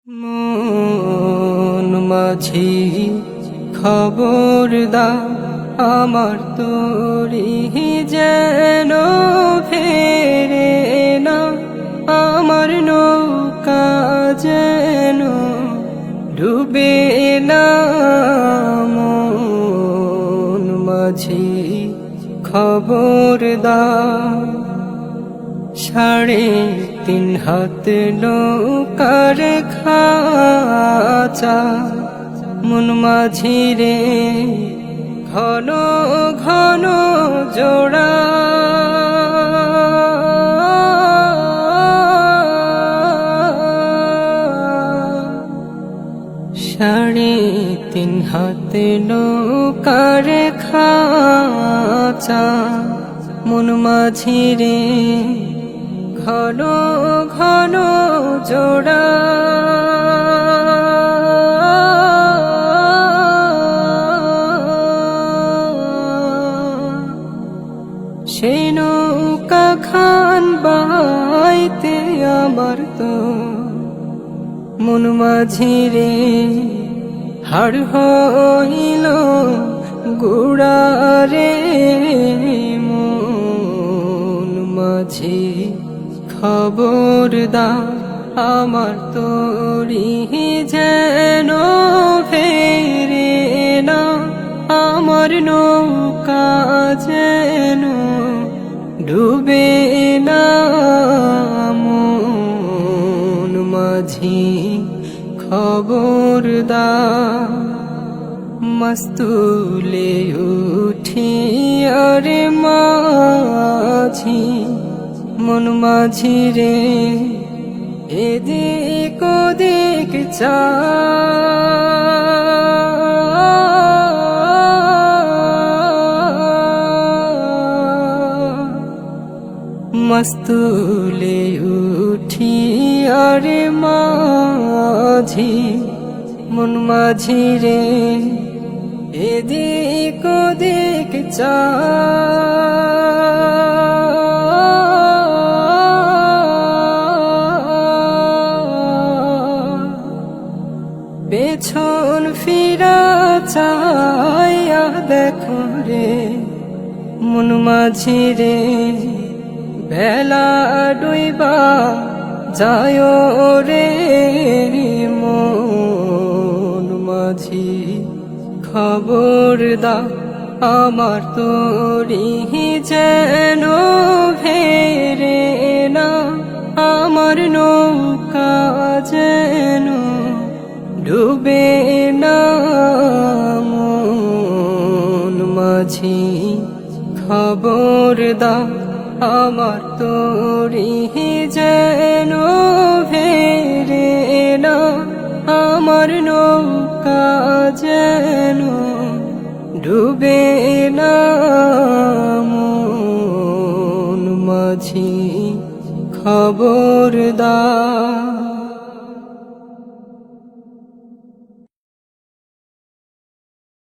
মন মাঝি খবর দা আমার তোরি যেন ফেরে না, আমার নৌকা যেন ডুবে না। মন মাঝি খবর দা 3.5 হাত নৌকার খাঁচা, মন মাঝি রে ঘন ঘন জোড়া। সাড়ে 3 হাত নৌকার খাঁচা, মন মাঝি রে ঘন ঘন জোড়া। সেই নৌকা খান বাইতে আমার তো মন মাঝি রে হাড় হইল গুড়া রে। মন মাঝি খবর দা আমার তোরি যেন ফেরে না, আমার নৌকা যেন ডুবে না। মন মাঝি খবর দা মস্তুলে উঠি আরে মাঝি, মন মাঝি রে এদিক ওদিক চা। মস্তুলে উঠি আরে মাঝি, মন মাঝি রে এদিক ওদিক চা। পেছন ফিরা চাইয়া দেখো রে মন মাঝি রে, বেলা ডুইবা যায় রে। মন মাঝি খবর দা আমার তোরি যেন ফেরে না, আমার নৌকা যেন ডুবে না। মন মাঝি খবর দা আমার তোরি যেন ফেরে না, আমার নৌকা যেন ডুবে না। মন মাঝি খবর দা।